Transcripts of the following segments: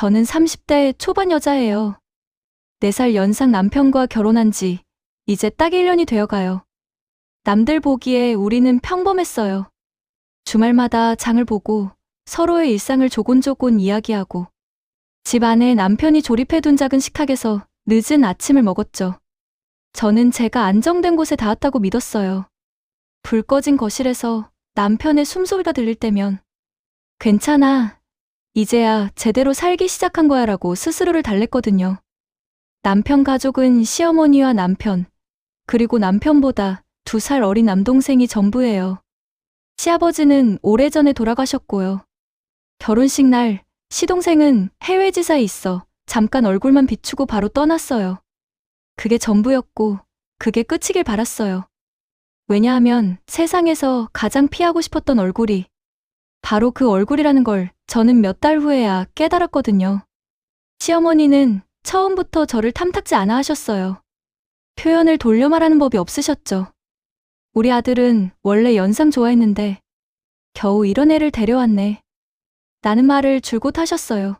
저는 30대 초반 여자예요. 4살 연상 남편과 결혼한 지 이제 딱 1년이 되어가요. 남들 보기에 우리는 평범했어요. 주말마다 장을 보고 서로의 일상을 조곤조곤 이야기하고 집 안에 남편이 조립해둔 작은 식탁에서 늦은 아침을 먹었죠. 저는 제가 안정된 곳에 닿았다고 믿었어요. 불 꺼진 거실에서 남편의 숨소리가 들릴 때면 괜찮아. 이제야 제대로 살기 시작한 거야 라고 스스로를 달랬거든요. 남편 가족은 시어머니와 남편, 그리고 남편보다 2살 어린 남동생이 전부예요. 시아버지는 오래전에 돌아가셨고요. 결혼식 날 시동생은 해외 지사에 있어 잠깐 얼굴만 비추고 바로 떠났어요. 그게 전부였고 그게 끝이길 바랐어요. 왜냐하면 세상에서 가장 피하고 싶었던 얼굴이 바로 그 얼굴이라는 걸 저는 몇 달 후에야 깨달았거든요. 시어머니는 처음부터 저를 탐탁지 않아 하셨어요. 표현을 돌려 말하는 법이 없으셨죠. 우리 아들은 원래 연상 좋아했는데 겨우 이런 애를 데려왔네. 라는 말을 줄곧 하셨어요.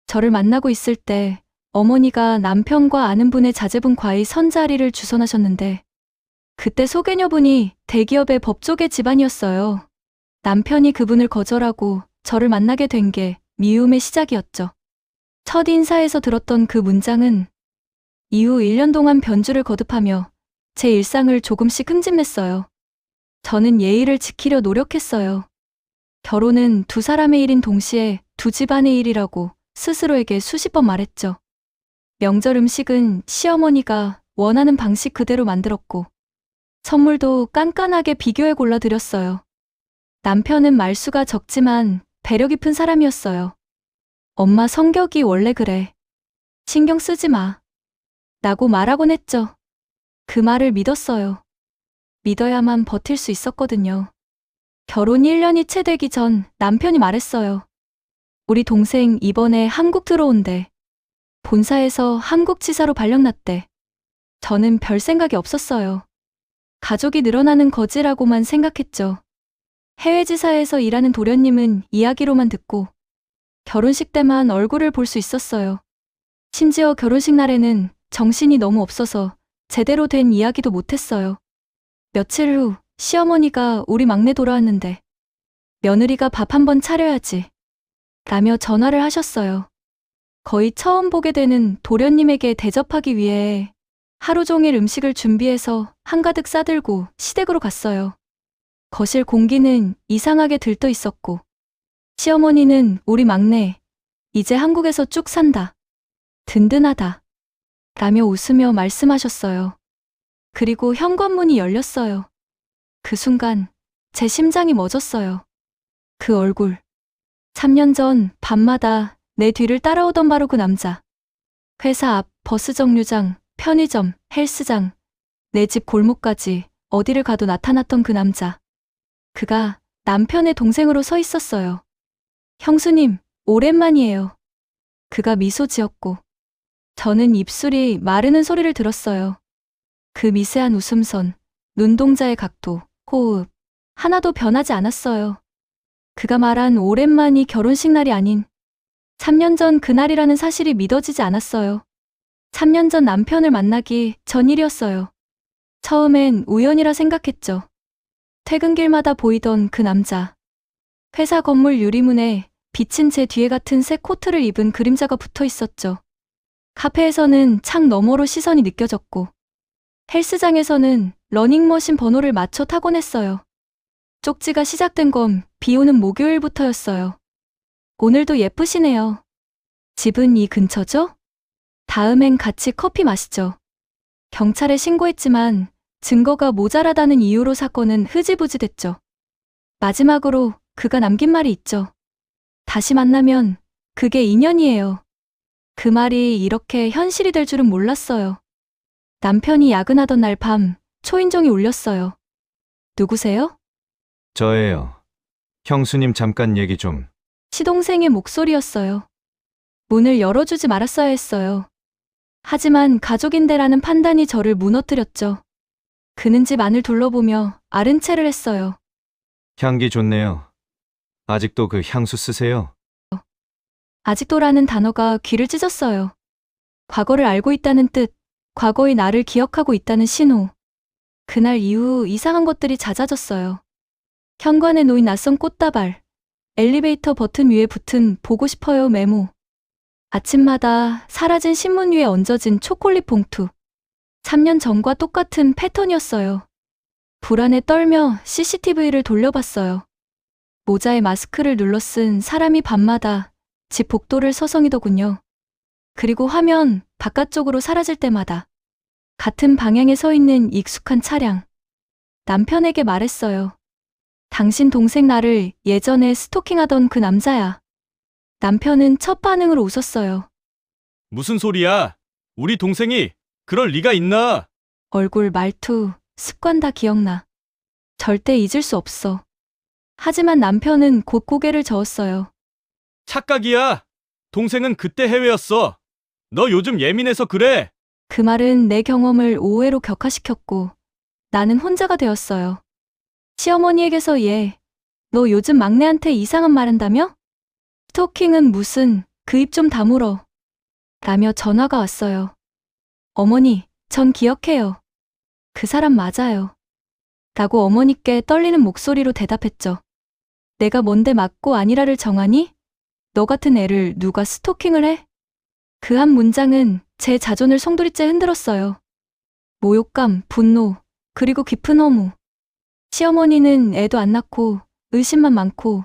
저를 만나고 있을 때 어머니가 남편과 아는 분의 자제분 과의 선자리를 주선하셨는데 그때 소개녀분이 대기업의 법조계 집안이었어요. 남편이 그분을 거절하고 저를 만나게 된 게 미움의 시작이었죠. 첫 인사에서 들었던 그 문장은 이후 1년 동안 변주를 거듭하며 제 일상을 조금씩 흠집냈어요. 저는 예의를 지키려 노력했어요. 결혼은 2사람의 일인 동시에 2집안의 일이라고 스스로에게 수십 번 말했죠. 명절 음식은 시어머니가 원하는 방식 그대로 만들었고 선물도 깐깐하게 비교해 골라드렸어요. 남편은 말수가 적지만 배려 깊은 사람이었어요. 엄마 성격이 원래 그래. 신경 쓰지 마. 라고 말하곤 했죠. 그 말을 믿었어요. 믿어야만 버틸 수 있었거든요. 결혼 1년이 채 되기 전 남편이 말했어요. 우리 동생 이번에 한국 들어온대. 본사에서 한국 지사로 발령났대. 저는 별 생각이 없었어요. 가족이 늘어나는 거지라고만 생각했죠. 해외 지사에서 일하는 도련님은 이야기로만 듣고 결혼식 때만 얼굴을 볼 수 있었어요. 심지어 결혼식 날에는 정신이 너무 없어서 제대로 된 이야기도 못했어요. 며칠 후 시어머니가 우리 막내 돌아왔는데 며느리가 밥 한번 차려야지 라며 전화를 하셨어요. 거의 처음 보게 되는 도련님에게 대접하기 위해 하루 종일 음식을 준비해서 한가득 싸들고 시댁으로 갔어요. 거실 공기는 이상하게 들떠 있었고 시어머니는 우리 막내 이제 한국에서 쭉 산다. 든든하다. 라며 웃으며 말씀하셨어요. 그리고 현관문이 열렸어요. 그 순간 제 심장이 멎었어요. 그 얼굴. 3년 전 밤마다 내 뒤를 따라오던 바로 그 남자. 회사 앞 버스 정류장, 편의점, 헬스장, 내 집 골목까지 어디를 가도 나타났던 그 남자. 그가 남편의 동생으로 서 있었어요. 형수님, 오랜만이에요. 그가 미소 지었고 저는 입술이 마르는 소리를 들었어요. 그 미세한 웃음선, 눈동자의 각도, 호흡, 하나도 변하지 않았어요. 그가 말한 오랜만이 결혼식 날이 아닌 3년 전 그날이라는 사실이 믿어지지 않았어요. 3년 전 남편을 만나기 전일이었어요. 처음엔 우연이라 생각했죠. 퇴근길마다 보이던 그 남자. 회사 건물 유리문에 비친 제 뒤에 같은 새 코트를 입은 그림자가 붙어 있었죠. 카페에서는 창 너머로 시선이 느껴졌고 헬스장에서는 러닝머신 번호를 맞춰 타곤 했어요. 쪽지가 시작된 건 비 오는 목요일부터였어요. 오늘도 예쁘시네요. 집은 이 근처죠? 다음엔 같이 커피 마시죠. 경찰에 신고했지만 증거가 모자라다는 이유로 사건은 흐지부지 됐죠. 마지막으로 그가 남긴 말이 있죠. 다시 만나면 그게 인연이에요. 그 말이 이렇게 현실이 될 줄은 몰랐어요. 남편이 야근하던 날 밤 초인종이 울렸어요. 누구세요? 저예요. 형수님 잠깐 얘기 좀. 시동생의 목소리였어요. 문을 열어주지 말았어야 했어요. 하지만 가족인데라는 판단이 저를 무너뜨렸죠. 그는 집 안을 둘러보며 아른 체를 했어요. 향기 좋네요. 아직도 그 향수 쓰세요? 아직도라는 단어가 귀를 찢었어요. 과거를 알고 있다는 뜻, 과거의 나를 기억하고 있다는 신호. 그날 이후 이상한 것들이 잦아졌어요. 현관에 놓인 낯선 꽃다발, 엘리베이터 버튼 위에 붙은 보고 싶어요 메모. 아침마다 사라진 신문 위에 얹어진 초콜릿 봉투. 3년 전과 똑같은 패턴이었어요. 불안에 떨며 CCTV를 돌려봤어요. 모자에 마스크를 눌러 쓴 사람이 밤마다 집 복도를 서성이더군요. 그리고 화면 바깥쪽으로 사라질 때마다 같은 방향에 서 있는 익숙한 차량. 남편에게 말했어요. 당신 동생 나를 예전에 스토킹하던 그 남자야. 남편은 첫 반응으로 웃었어요. 무슨 소리야? 우리 동생이 그럴 리가 있나? 얼굴, 말투, 습관 다 기억나. 절대 잊을 수 없어. 하지만 남편은 곧 고개를 저었어요. 착각이야. 동생은 그때 해외였어. 너 요즘 예민해서 그래. 그 말은 내 경험을 오해로 격화시켰고 나는 혼자가 되었어요. 시어머니에게서 너 요즘 막내한테 이상한 말 한다며? 스토킹은 무슨, 그 입 좀 다물어. 라며 전화가 왔어요. 어머니, 전 기억해요. 그 사람 맞아요. 라고 어머니께 떨리는 목소리로 대답했죠. 내가 뭔데 맞고 아니라를 정하니? 너 같은 애를 누가 스토킹을 해? 그 한 문장은 제 자존을 송두리째 흔들었어요. 모욕감, 분노, 그리고 깊은 허무. 시어머니는 애도 안 낳고 의심만 많고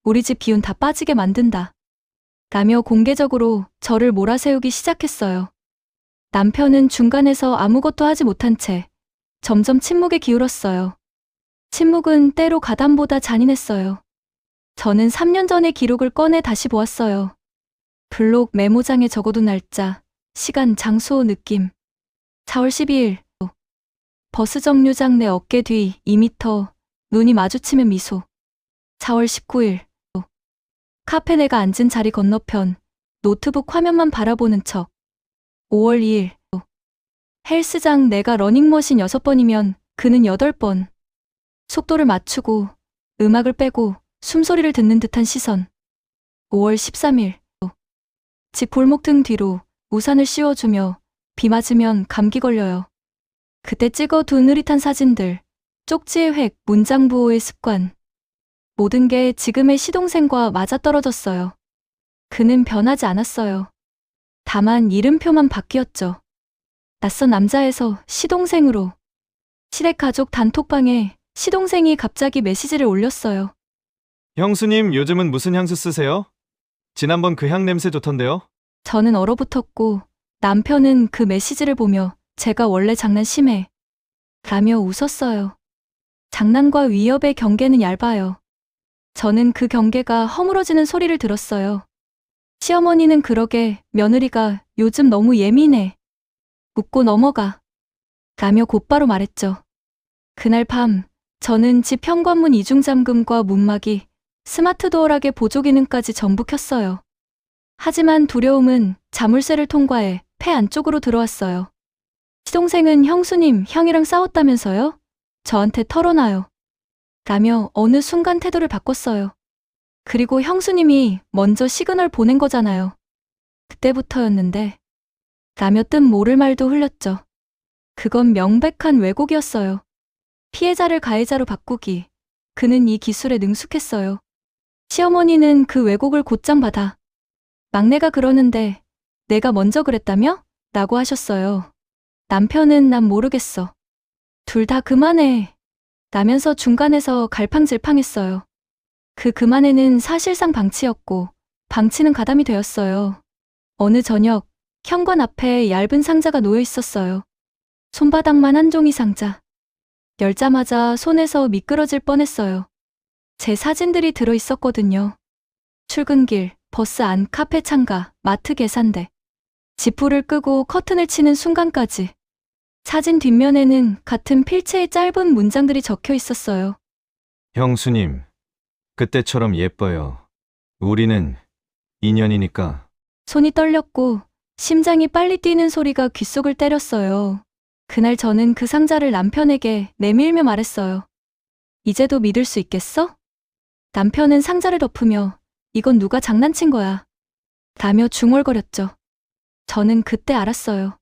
우리 집 기운 다 빠지게 만든다. 라며 공개적으로 저를 몰아세우기 시작했어요. 남편은 중간에서 아무것도 하지 못한 채 점점 침묵에 기울었어요. 침묵은 때로 가담보다 잔인했어요. 저는 3년 전의 기록을 꺼내 다시 보았어요. 블록 메모장에 적어둔 날짜, 시간, 장소, 느낌. 4월 12일. 버스 정류장 내 어깨 뒤 2m, 눈이 마주치면 미소. 4월 19일. 카페 내가 앉은 자리 건너편, 노트북 화면만 바라보는 척. 5월 2일. 헬스장 내가 러닝머신 6번이면 그는 8번. 속도를 맞추고, 음악을 빼고, 숨소리를 듣는 듯한 시선. 5월 13일. 집 골목 등 뒤로 우산을 씌워주며 비 맞으면 감기 걸려요. 그때 찍어둔 흐릿한 사진들, 쪽지의 획, 문장 부호의 습관. 모든 게 지금의 시동생과 맞아떨어졌어요. 그는 변하지 않았어요. 다만 이름표만 바뀌었죠. 낯선 남자에서 시동생으로. 시댁 가족 단톡방에 시동생이 갑자기 메시지를 올렸어요. 형수님, 요즘은 무슨 향수 쓰세요? 지난번 그 향 냄새 좋던데요? 저는 얼어붙었고 남편은 그 메시지를 보며 제가 원래 장난 심해. 라며 웃었어요. 장난과 위협의 경계는 얇아요. 저는 그 경계가 허물어지는 소리를 들었어요. 시어머니는 그러게 며느리가 요즘 너무 예민해. 웃고 넘어가. 라며 곧바로 말했죠. 그날 밤 저는 집 현관문 이중잠금과 문막이 스마트 도어락의 보조 기능까지 전부 켰어요. 하지만 두려움은 자물쇠를 통과해 폐 안쪽으로 들어왔어요. 시동생은 형수님, 형이랑 싸웠다면서요? 저한테 털어놔요. 라며 어느 순간 태도를 바꿨어요. 그리고 형수님이 먼저 시그널 보낸 거잖아요. 그때부터였는데. 라며 뜻 모를 말도 흘렸죠. 그건 명백한 왜곡이었어요. 피해자를 가해자로 바꾸기. 그는 이 기술에 능숙했어요. 시어머니는 그 왜곡을 곧장 받아. 막내가 그러는데 내가 먼저 그랬다며? 라고 하셨어요. 남편은 난 모르겠어. 둘 다 그만해. 라면서 중간에서 갈팡질팡했어요. 그 그만해는 사실상 방치였고 방치는 가담이 되었어요. 어느 저녁 현관 앞에 얇은 상자가 놓여 있었어요. 손바닥만 한 종이 상자. 열자마자 손에서 미끄러질 뻔했어요. 제 사진들이 들어 있었거든요. 출근길, 버스 안, 카페 창가, 마트 계산대. 지프를 끄고 커튼을 치는 순간까지. 사진 뒷면에는 같은 필체의 짧은 문장들이 적혀 있었어요. 형수님, 그때처럼 예뻐요. 우리는 인연이니까. 손이 떨렸고 심장이 빨리 뛰는 소리가 귓속을 때렸어요. 그날 저는 그 상자를 남편에게 내밀며 말했어요. 이제도 믿을 수 있겠어? 남편은 상자를 덮으며 이건 누가 장난친 거야. 라며 중얼거렸죠. 저는 그때 알았어요.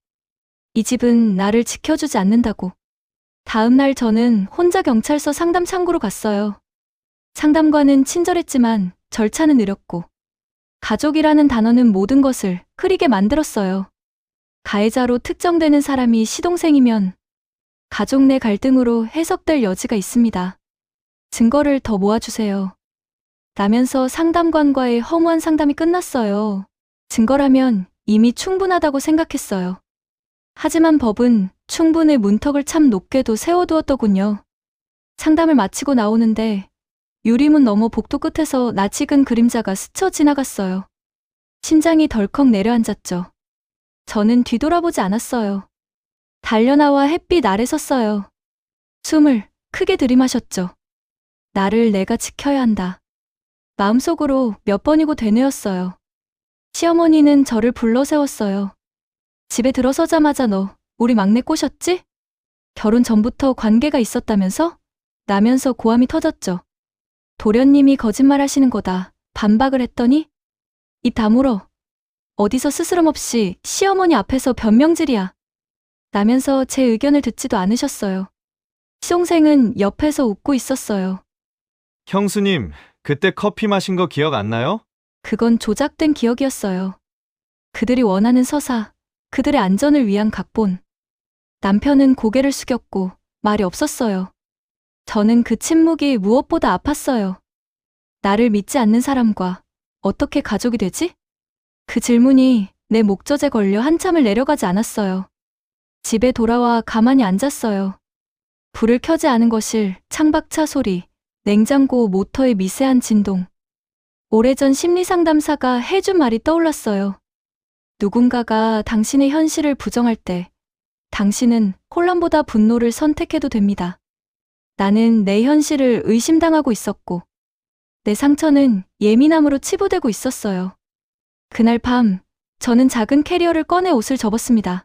이 집은 나를 지켜주지 않는다고. 다음 날 저는 혼자 경찰서 상담 창구로 갔어요. 상담관은 친절했지만 절차는 느렸고, 가족이라는 단어는 모든 것을 흐리게 만들었어요. 가해자로 특정되는 사람이 시동생이면 가족 내 갈등으로 해석될 여지가 있습니다. 증거를 더 모아주세요. 라면서 상담관과의 허무한 상담이 끝났어요. 증거라면 이미 충분하다고 생각했어요. 하지만 법은 충분의 문턱을 참 높게도 세워두었더군요. 상담을 마치고 나오는데 유리문 너머 복도 끝에서 낯익은 그림자가 스쳐 지나갔어요. 심장이 덜컥 내려앉았죠. 저는 뒤돌아보지 않았어요. 달려나와 햇빛 아래 섰어요. 숨을 크게 들이마셨죠. 나를 내가 지켜야 한다. 마음속으로 몇 번이고 되뇌었어요. 시어머니는 저를 불러 세웠어요. 집에 들어서자마자 너 우리 막내 꼬셨지? 결혼 전부터 관계가 있었다면서? 라면서 고함이 터졌죠. 도련님이 거짓말하시는 거다. 반박을 했더니 입 다물어. 어디서 스스럼 없이 시어머니 앞에서 변명질이야. 라면서 제 의견을 듣지도 않으셨어요. 시동생은 옆에서 웃고 있었어요. 형수님, 그때 커피 마신 거 기억 안 나요? 그건 조작된 기억이었어요. 그들이 원하는 서사, 그들의 안전을 위한 각본. 남편은 고개를 숙였고 말이 없었어요. 저는 그 침묵이 무엇보다 아팠어요. 나를 믿지 않는 사람과 어떻게 가족이 되지? 그 질문이 내 목젖에 걸려 한참을 내려가지 않았어요. 집에 돌아와 가만히 앉았어요. 불을 켜지 않은 거실, 창밖차 소리, 냉장고 모터의 미세한 진동. 오래전 심리상담사가 해준 말이 떠올랐어요. 누군가가 당신의 현실을 부정할 때 당신은 혼란보다 분노를 선택해도 됩니다. 나는 내 현실을 의심당하고 있었고 내 상처는 예민함으로 치부되고 있었어요. 그날 밤 저는 작은 캐리어를 꺼내 옷을 접었습니다.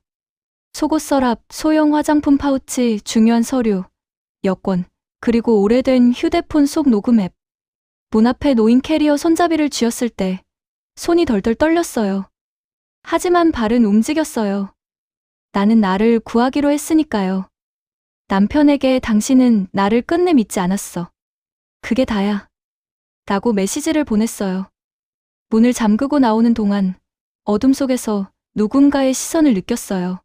속옷 서랍, 소형 화장품 파우치, 중요한 서류, 여권, 그리고 오래된 휴대폰 속 녹음 앱. 문 앞에 놓인 캐리어 손잡이를 쥐었을 때 손이 덜덜 떨렸어요. 하지만 발은 움직였어요. 나는 나를 구하기로 했으니까요. 남편에게 당신은 나를 끝내 믿지 않았어. 그게 다야. 라고 메시지를 보냈어요. 문을 잠그고 나오는 동안 어둠 속에서 누군가의 시선을 느꼈어요.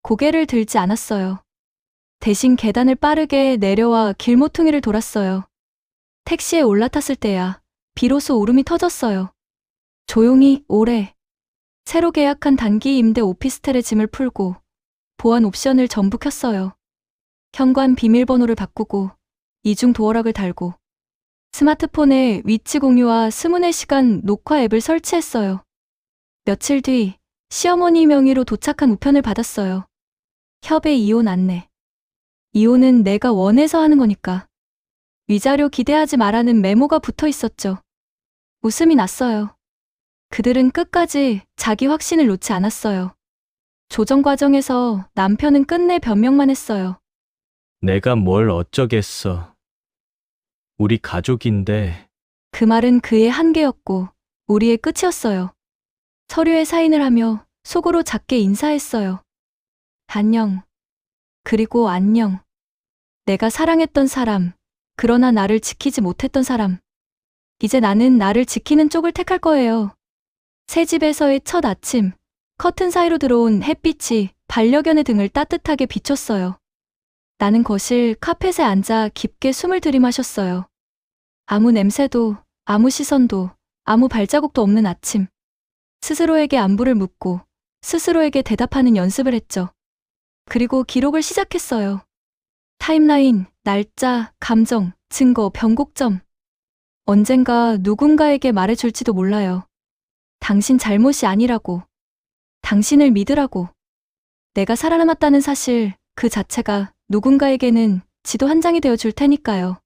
고개를 들지 않았어요. 대신 계단을 빠르게 내려와 길모퉁이를 돌았어요. 택시에 올라탔을 때야 비로소 울음이 터졌어요. 조용히 오래. 새로 계약한 단기 임대 오피스텔의 짐을 풀고 보안 옵션을 전부 켰어요. 현관 비밀번호를 바꾸고 이중 도어락을 달고 스마트폰에 위치 공유와 스문의 시간 녹화 앱을 설치했어요. 며칠 뒤 시어머니 명의로 도착한 우편을 받았어요. 협의 이혼 안내. 이혼은 내가 원해서 하는 거니까. 위자료 기대하지 말라는 메모가 붙어 있었죠. 웃음이 났어요. 그들은 끝까지 자기 확신을 놓지 않았어요. 조정 과정에서 남편은 끝내 변명만 했어요. 내가 뭘 어쩌겠어. 우리 가족인데. 그 말은 그의 한계였고 우리의 끝이었어요. 서류에 사인을 하며 속으로 작게 인사했어요. 안녕. 그리고 안녕. 내가 사랑했던 사람, 그러나 나를 지키지 못했던 사람. 이제 나는 나를 지키는 쪽을 택할 거예요. 새 집에서의 첫 아침, 커튼 사이로 들어온 햇빛이 반려견의 등을 따뜻하게 비췄어요. 나는 거실 카펫에 앉아 깊게 숨을 들이마셨어요. 아무 냄새도, 아무 시선도, 아무 발자국도 없는 아침. 스스로에게 안부를 묻고 스스로에게 대답하는 연습을 했죠. 그리고 기록을 시작했어요. 타임라인, 날짜, 감정, 증거, 변곡점. 언젠가 누군가에게 말해줄지도 몰라요. 당신 잘못이 아니라고. 당신을 믿으라고. 내가 살아남았다는 사실 그 자체가 누군가에게는 지도 한 장이 되어줄 테니까요.